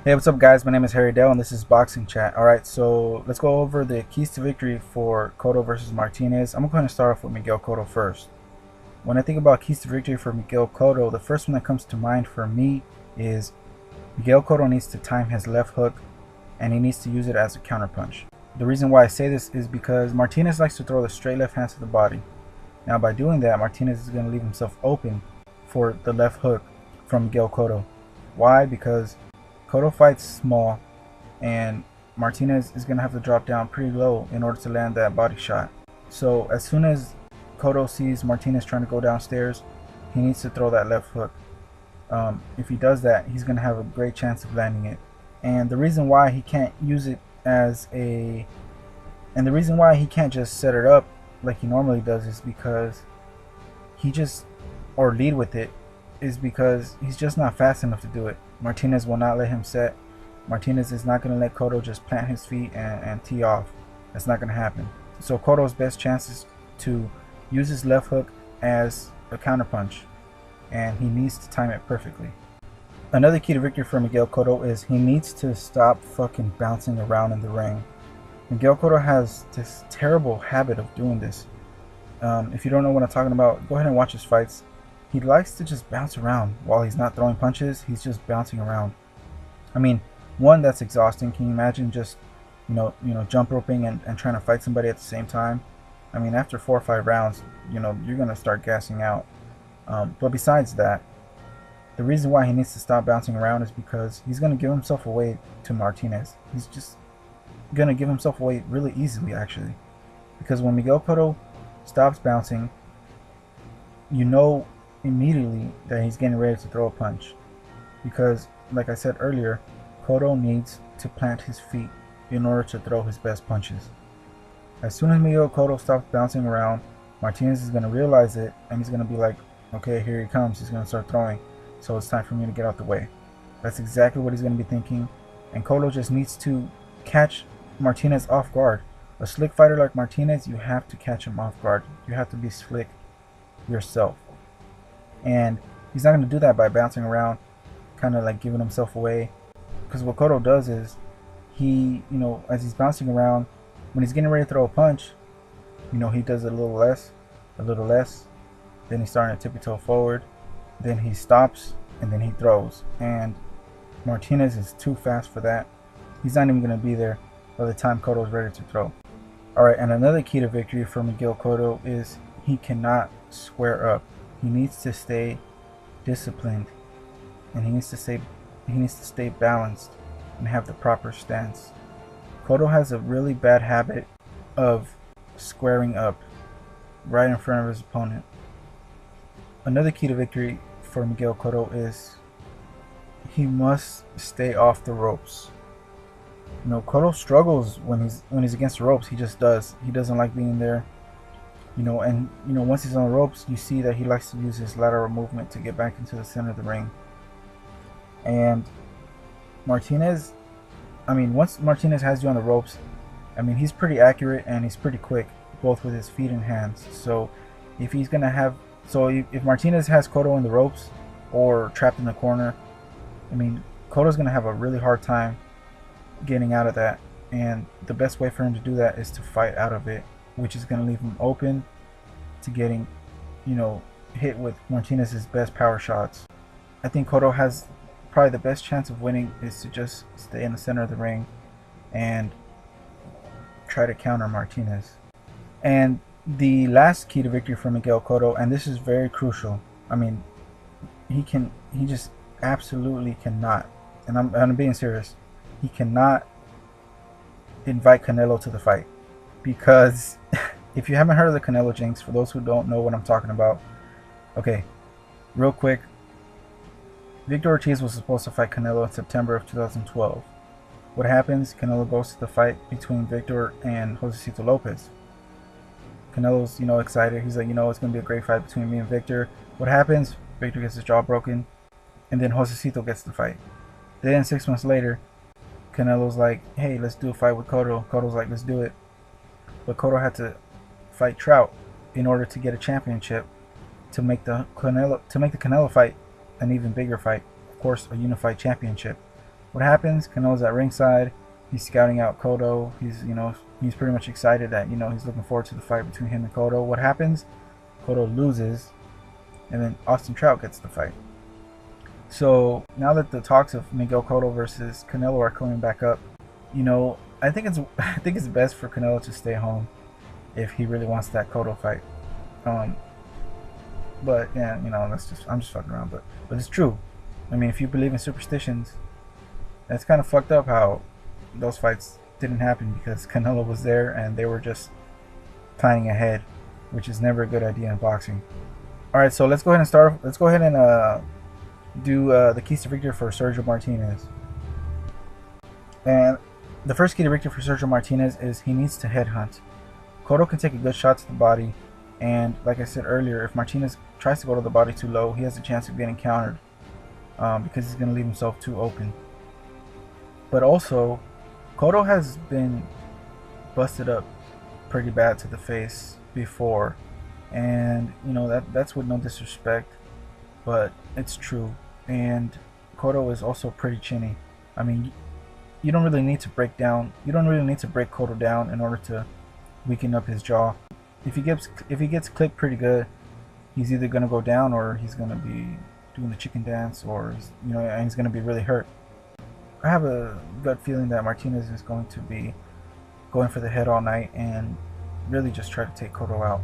Hey, what's up, guys? My name is Harry Dell, and this is Boxing Chat. All right, so let's go over the keys to victory for Cotto versus Martinez. I'm going to start off with Miguel Cotto first. When I think about keys to victory for Miguel Cotto, the first one that comes to mind for me is Miguel Cotto needs to time his left hook, and he needs to use it as a counterpunch. The reason why I say this is because Martinez likes to throw the straight left hand to the body. Now, by doing that, Martinez is going to leave himself open for the left hook from Miguel Cotto. Why? Because Cotto fights small, and Martinez is going to have to drop down pretty low in order to land that body shot. So as soon as Cotto sees Martinez trying to go downstairs, he needs to throw that left hook. If he does that, he's going to have a great chance of landing it. And the reason why he can't use it as a... And the reason why he can't just set it up like he normally does is because he just... Or lead with it, is because he's just not fast enough to do it. Martinez will not let him set. Martinez is not going to let Cotto just plant his feet and tee off. That's not going to happen. So Cotto's best chance is to use his left hook as a counterpunch, and he needs to time it perfectly. Another key to victory for Miguel Cotto is he needs to stop fucking bouncing around in the ring. Miguel Cotto has this terrible habit of doing this. If you don't know what I'm talking about, go ahead and watch his fights. He likes to just bounce around while he's not throwing punches. He's just bouncing around. I mean, one, that's exhausting. Can you imagine just, jump roping and trying to fight somebody at the same time? I mean, after 4 or 5 rounds, you're gonna start gassing out. But besides that, the reason why he needs to stop bouncing around is because he's gonna give himself away to Martinez. He's just gonna give himself away really easily, actually, because when Miguel Cotto stops bouncing, immediately that he's getting ready to throw a punch, because like I said earlier, Cotto needs to plant his feet in order to throw his best punches. As soon as Miguel Cotto stops bouncing around, Martinez is going to realize it, and he's going to be like, okay, here he comes, he's going to start throwing, so it's time for me to get out the way. That's exactly what he's going to be thinking, and Cotto just needs to catch Martinez off guard. A slick fighter like Martinez, you have to catch him off guard. You have to be slick yourself. And he's not going to do that by bouncing around, kind of like giving himself away. Because what Cotto does is, he, as he's bouncing around, when he's getting ready to throw a punch, he does it a little less, then he's starting to tippy-toe forward, then he stops, and then he throws. And Martinez is too fast for that. He's not even going to be there by the time Cotto's ready to throw. Alright, and another key to victory for Miguel Cotto is he cannot square up. He needs to stay disciplined, and he needs to stay balanced and have the proper stance. Cotto has a really bad habit of squaring up right in front of his opponent. Another key to victory for Miguel Cotto is he must stay off the ropes. Cotto struggles when he's against the ropes. He just does. He doesn't like being there. Once he's on the ropes, you see that he likes to use his lateral movement to get back into the center of the ring. And Martinez, once Martinez has you on the ropes, he's pretty accurate and he's pretty quick, both with his feet and hands. So if Martinez has Cotto in the ropes or trapped in the corner, Cotto's going to have a really hard time getting out of that. And the best way for him to do that is to fight out of it, which is going to leave him open to getting, hit with Martinez's best power shots. I think Cotto has probably the best chance of winning is to just stay in the center of the ring and try to counter Martinez. And the last key to victory for Miguel Cotto, and this is very crucial. He just absolutely cannot, and I'm being serious, he cannot invite Canelo to the fight. Because if you haven't heard of the Canelo jinx, for those who don't know what I'm talking about, okay, real quick, Victor Ortiz was supposed to fight Canelo in September of 2012. What happens? Canelo goes to the fight between Victor and Josecito Lopez. Canelo's, excited. He's like, it's going to be a great fight between me and Victor. What happens? Victor gets his jaw broken, and then Josecito gets the fight. Then 6 months later, Canelo's like, hey, let's do a fight with Cotto. Cotto's like, let's do it. But Cotto had to fight Trout in order to get a championship to make the Canelo fight an even bigger fight. Of course, a unified championship. What happens? Canelo's at ringside. He's scouting out Cotto. He's pretty much excited that, he's looking forward to the fight between him and Cotto. What happens? Cotto loses, and then Austin Trout gets the fight. So now that the talks of Miguel Cotto versus Canelo are coming back up, I think it's best for Canelo to stay home if he really wants that Cotto fight. But yeah, I'm just fucking around, but it's true. I mean, if you believe in superstitions, it's kind of fucked up how those fights didn't happen because Canelo was there and they were just planning ahead, which is never a good idea in boxing. All right, so let's go ahead and do the keys to victory for Sergio Martinez. And the first key to victory for Sergio Martinez is he needs to headhunt. Cotto can take a good shot to the body, and like I said earlier, if Martinez tries to go to the body too low, he has a chance of getting countered because he's going to leave himself too open. But also, Cotto has been busted up pretty bad to the face before, and that's with no disrespect, but it's true. And Cotto is also pretty chinny. I mean, you don't really need to break Cotto down in order to weaken up his jaw. If he gets clipped pretty good, he's either gonna go down or he's gonna be doing the chicken dance, or and he's gonna be really hurt. I have a gut feeling that Martinez is going to be going for the head all night and really just try to take Cotto out.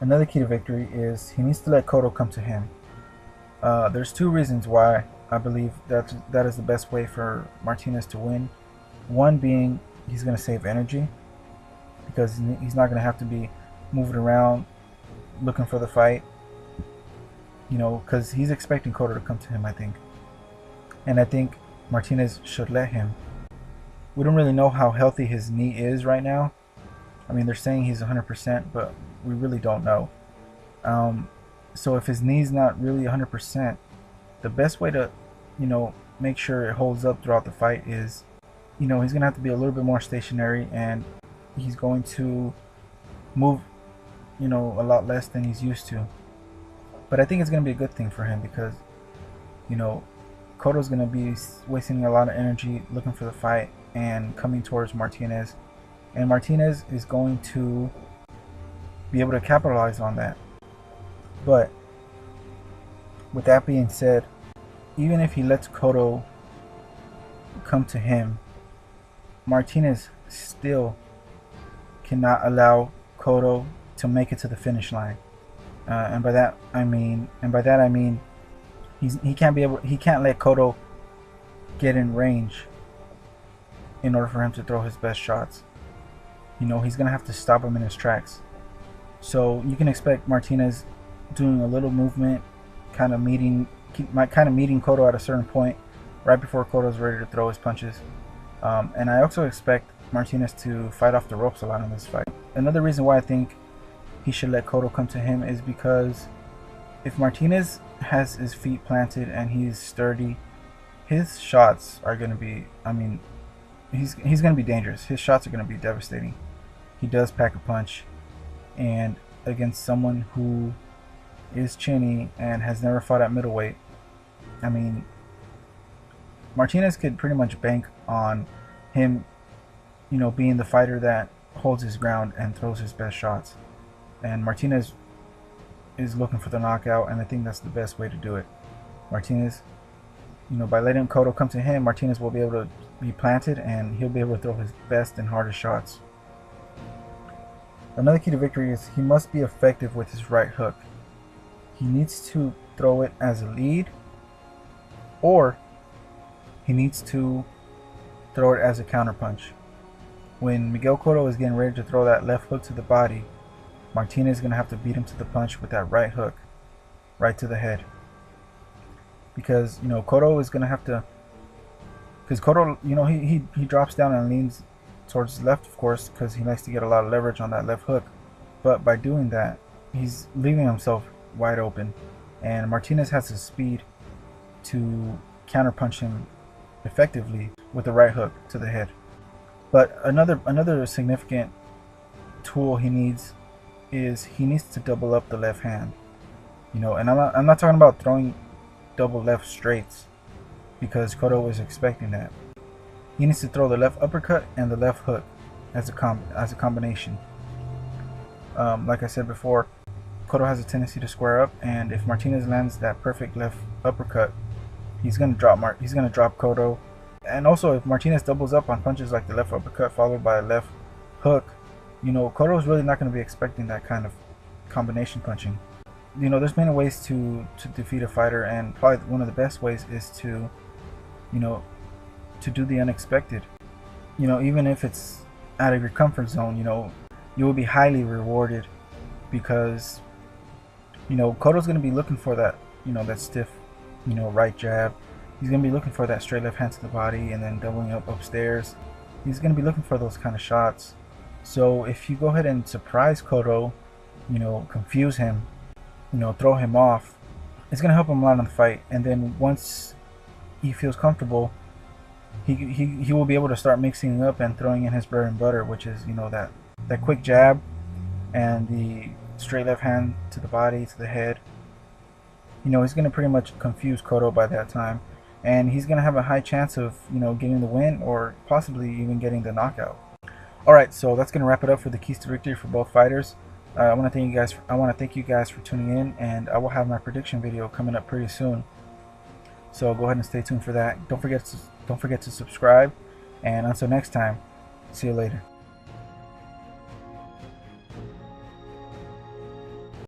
Another key to victory is he needs to let Cotto come to him. There's two reasons why I believe that is the best way for Martinez to win. One being he's going to save energy because he's not going to have to be moving around looking for the fight, because he's expecting Cotto to come to him, I think. And I think Martinez should let him. We don't really know how healthy his knee is right now. I mean, they're saying he's 100%, but we really don't know. So if his knee's not really 100%, the best way to, make sure it holds up throughout the fight is, he's going to have to be a little bit more stationary, and he's going to move, a lot less than he's used to. But I think it's going to be a good thing for him because, Cotto's going to be wasting a lot of energy looking for the fight and coming towards Martinez. And Martinez is going to be able to capitalize on that. But with that being said, even if he lets Cotto come to him, Martinez still cannot allow Cotto to make it to the finish line. And by that I mean he can't let Cotto get in range in order for him to throw his best shots. He's gonna have to stop him in his tracks. So you can expect Martinez doing a little movement, kind of meeting Cotto at a certain point, right before Cotto's ready to throw his punches. And I also expect Martinez to fight off the ropes a lot in this fight. Another reason why I think he should let Cotto come to him is because if Martinez has his feet planted and he's sturdy, his shots are going to be, he's going to be dangerous. His shots are going to be devastating. He does pack a punch, and against someone who is chinny and has never fought at middleweight, Martinez could pretty much bank on him, being the fighter that holds his ground and throws his best shots. And Martinez is looking for the knockout, and I think that's the best way to do it. Martinez, by letting Cotto come to him, Martinez will be able to be planted and he'll be able to throw his best and hardest shots. Another key to victory is he must be effective with his right hook. He needs to throw it as a lead, or he needs to throw it as a counterpunch. When Miguel Cotto is getting ready to throw that left hook to the body, Martinez is going to have to beat him to the punch with that right hook, right to the head. Because, Cotto is going to have to, because Cotto, he drops down and leans towards the left, of course, because he likes to get a lot of leverage on that left hook. But by doing that, he's leaving himself wide open. And Martinez has the speed to counterpunch him effectively with the right hook to the head. But another significant tool he needs is he needs to double up the left hand. And I'm not talking about throwing double left straights. because Cotto is expecting that. He needs to throw the left uppercut and the left hook as a combination. Like I said before, Cotto has a tendency to square up, and if Martinez lands that perfect left uppercut, he's gonna drop Cotto. And also, if Martinez doubles up on punches like the left uppercut followed by a left hook, Cotto is really not going to be expecting that kind of combination punching. There's many ways to defeat a fighter, and probably one of the best ways is to do the unexpected. Even if it's out of your comfort zone, you will be highly rewarded, because Cotto's going to be looking for that that stiff right jab. He's going to be looking for that straight left hand to the body and then doubling up upstairs. He's going to be looking for those kind of shots. So if you go ahead and surprise Cotto, confuse him, throw him off, it's going to help him a lot in the fight. And then once he feels comfortable, he will be able to start mixing up and throwing in his bread and butter, which is that quick jab and the straight left hand to the body, to the head. He's going to pretty much confuse Cotto by that time, and he's going to have a high chance of getting the win, or possibly even getting the knockout. Alright, so that's going to wrap it up for the keys to victory for both fighters. I want to thank you guys for tuning in, and I will have my prediction video coming up pretty soon. So go ahead and stay tuned for that. Don't forget to subscribe, and until next time, see you later.